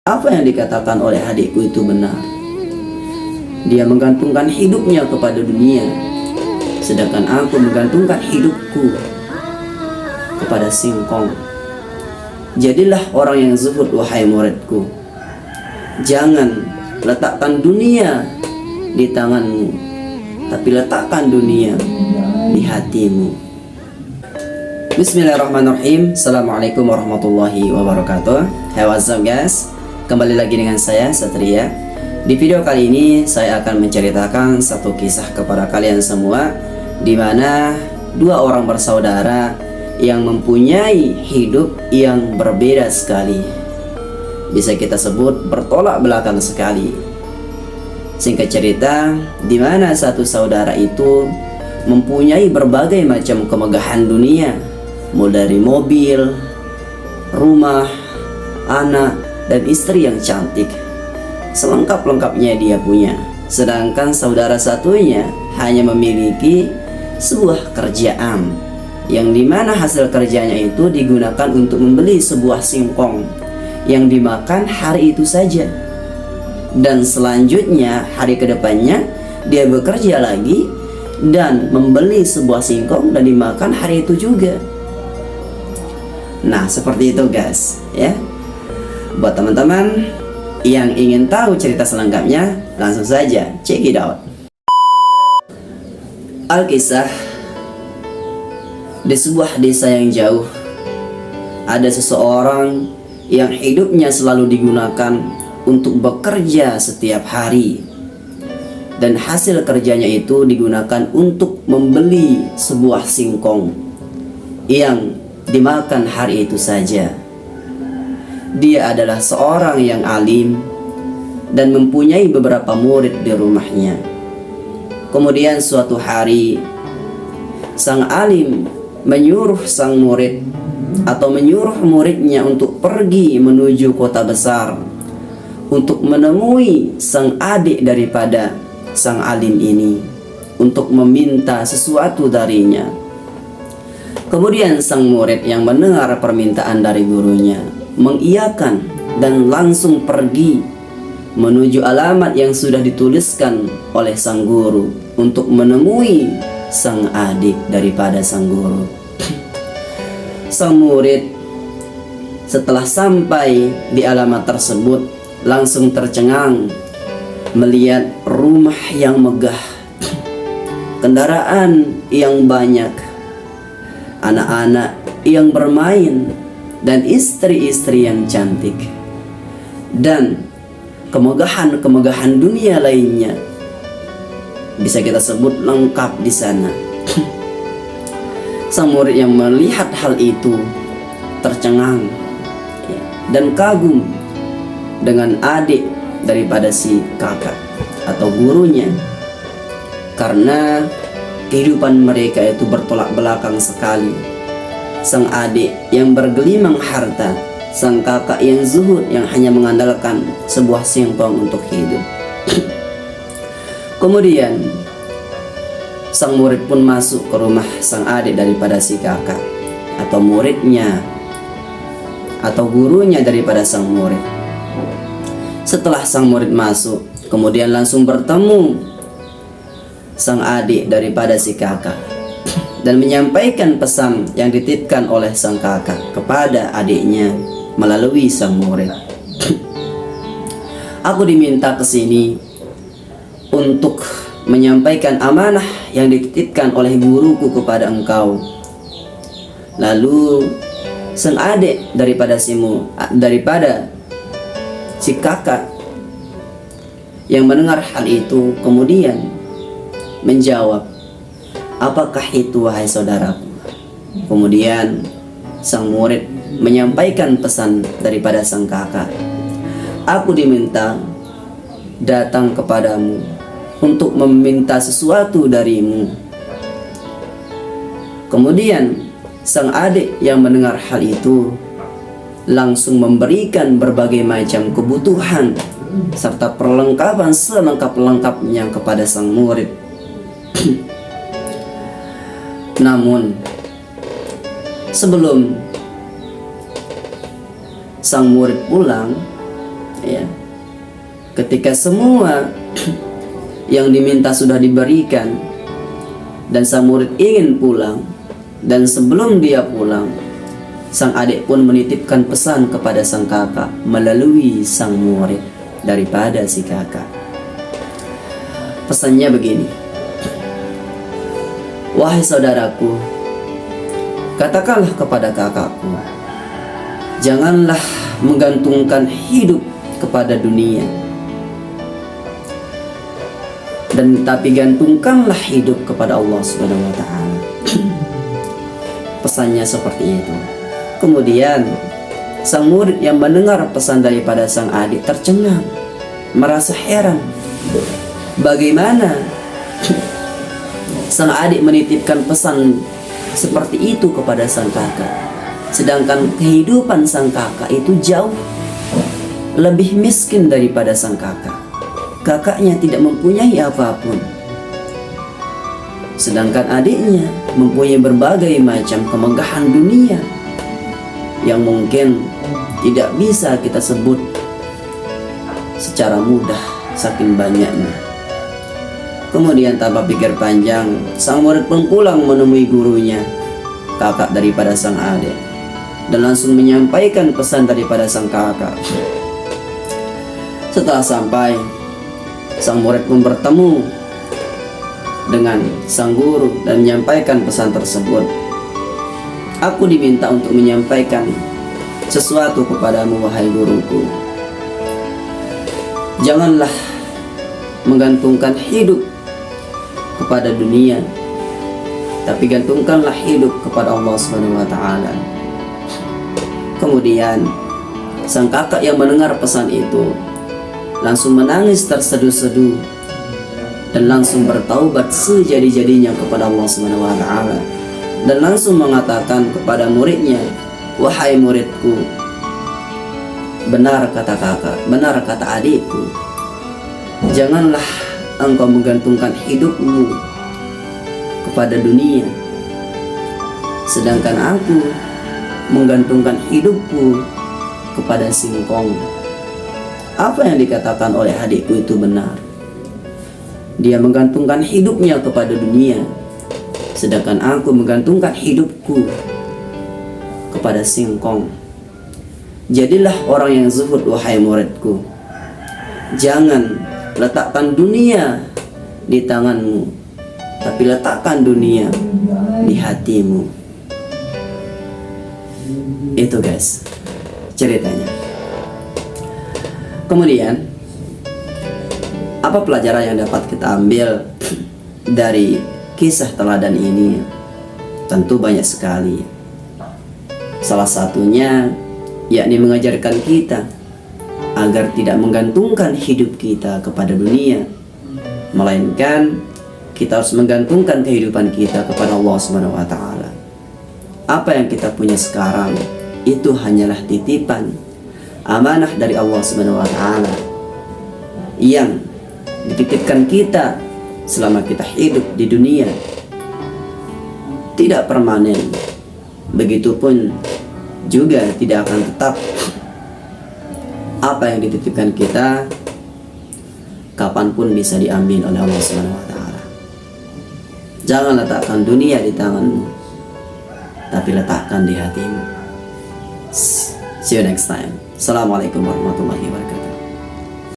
Apa yang dikatakan oleh adikku itu benar. Dia menggantungkan hidupnya kepada dunia, sedangkan aku menggantungkan hidupku kepada singkong. Jadilah orang yang zuhud, wahai muridku. Jangan letakkan dunia di tanganmu, tapi letakkan dunia di hatimu. Bismillahirrahmanirrahim. Assalamualaikum warahmatullahi wabarakatuh. Hey, what's up guys? Kembali lagi dengan saya Satria. Di video kali ini saya akan menceritakan satu kisah kepada kalian semua, di mana dua orang bersaudara yang mempunyai hidup yang berbeda sekali. Bisa kita sebut bertolak belakang sekali. Singkat cerita, di mana satu saudara itu mempunyai berbagai macam kemegahan dunia, mulai dari mobil, rumah, anak, dan istri yang cantik. Selengkap-lengkapnya dia punya. Sedangkan saudara satunya hanya memiliki sebuah kerjaan, yang dimana hasil kerjanya itu digunakan untuk membeli sebuah singkong yang dimakan hari itu saja. Dan selanjutnya hari kedepannya dia bekerja lagi dan membeli sebuah singkong dan dimakan hari itu juga. Nah, seperti itu guys, ya. Buat teman-teman yang ingin tahu cerita selengkapnya, langsung saja check it out. Alkisah, di sebuah desa yang jauh, ada seseorang yang hidupnya selalu digunakan untuk bekerja setiap hari, dan hasil kerjanya itu digunakan untuk membeli sebuah singkong yang dimakan hari itu saja. Dia adalah seorang yang alim dan mempunyai beberapa murid di rumahnya. Kemudian suatu hari, sang alim menyuruh sang murid atau menyuruh muridnya untuk pergi menuju kota besar untuk menemui sang adik daripada sang alim ini untuk meminta sesuatu darinya. Kemudian sang murid yang mendengar permintaan dari gurunya mengiyakan dan langsung pergi menuju alamat yang sudah dituliskan oleh sang guru untuk menemui sang adik daripada sang guru. Sang murid setelah sampai di alamat tersebut langsung tercengang melihat rumah yang megah, kendaraan yang banyak, anak-anak yang bermain, dan istri-istri yang cantik, dan kemegahan-kemegahan dunia lainnya. Bisa kita sebut lengkap di sana. Sang murid yang melihat hal itu tercengang dan kagum dengan adik daripada si kakak atau gurunya, karena kehidupan mereka itu bertolak belakang sekali. Sang adik yang bergelimang harta, sang kakak yang zuhud yang hanya mengandalkan sebuah singkong untuk hidup. Kemudian sang murid pun masuk ke rumah sang adik daripada si kakak atau muridnya atau gurunya daripada sang murid. Setelah sang murid masuk, kemudian langsung bertemu sang adik daripada si kakak dan menyampaikan pesan yang dititipkan oleh sang kakak kepada adiknya melalui sang murid. Aku diminta ke sini untuk menyampaikan amanah yang dititipkan oleh guruku kepada engkau. Lalu sang adik daripada si kakak yang mendengar hal itu kemudian menjawab, "Apakah itu wahai saudaraku?" Kemudian sang murid menyampaikan pesan daripada sang kakak, "Aku diminta datang kepadamu untuk meminta sesuatu darimu." Kemudian sang adik yang mendengar hal itu langsung memberikan berbagai macam kebutuhan serta perlengkapan selengkap-lengkapnya kepada sang murid. Namun sebelum sang murid pulang, ketika semua yang diminta sudah diberikan dan sang murid ingin pulang, dan sebelum dia pulang, sang adik pun menitipkan pesan kepada sang kakak melalui sang murid daripada si kakak. Pesannya begini: wahai saudaraku, katakanlah kepada kakakku, janganlah menggantungkan hidup kepada dunia, dan tapi gantungkanlah hidup kepada Allah Subhanahu wa taala. Pesannya seperti itu. Kemudian sang murid yang mendengar pesan daripada sang adik tercengang, merasa heran. Bagaimana sang adik menitipkan pesan seperti itu kepada sang kakak, sedangkan kehidupan sang kakak itu jauh lebih miskin daripada sang kakak. Kakaknya tidak mempunyai apapun, sedangkan adiknya mempunyai berbagai macam kemegahan dunia yang mungkin tidak bisa kita sebut secara mudah saking banyaknya. Kemudian tanpa pikir panjang, sang murid pun pulang menemui gurunya, kakak daripada sang adik, dan langsung menyampaikan pesan daripada sang kakak. Setelah sampai, sang murid pun bertemu dengan sang guru dan menyampaikan pesan tersebut. Aku diminta untuk menyampaikan sesuatu kepadamu, wahai guruku. Janganlah menggantungkan hidup kepada dunia, tapi gantungkanlah hidup kepada Allah Subhanahu wa taala. Kemudian sang kakak yang mendengar pesan itu langsung menangis terseduh-seduh dan langsung bertaubat sejadi-jadinya kepada Allah Subhanahu wa taala, dan langsung mengatakan kepada muridnya, wahai muridku, benar kata kakak, benar kata adikku, janganlah engkau menggantungkan hidupmu kepada dunia, sedangkan aku menggantungkan hidupku kepada singkong. Apa yang dikatakan oleh adikku itu benar. Dia menggantungkan hidupnya kepada dunia, sedangkan aku menggantungkan hidupku kepada singkong. Jadilah orang yang zuhud, wahai muridku. Jangan letakkan dunia di tanganmu, tapi letakkan dunia di hatimu. Itu guys ceritanya. Kemudian apa pelajaran yang dapat kita ambil dari kisah teladan ini? Tentu banyak sekali. Salah satunya yakni mengajarkan kita agar tidak menggantungkan hidup kita kepada dunia, melainkan kita harus menggantungkan kehidupan kita kepada Allah Subhanahu wa taala. Apa yang kita punya sekarang itu hanyalah titipan, amanah dari Allah Subhanahu wa taala yang dititipkan kita selama kita hidup di dunia. Tidak permanen, begitupun juga tidak akan tetap. Apa yang dititipkan kita kapanpun bisa diambil oleh Allah Subhanahu wa taala. Jangan letakkan dunia di tanganmu, tapi letakkan di hatimu. See you next time. Assalamualaikum warahmatullahi wabarakatuh.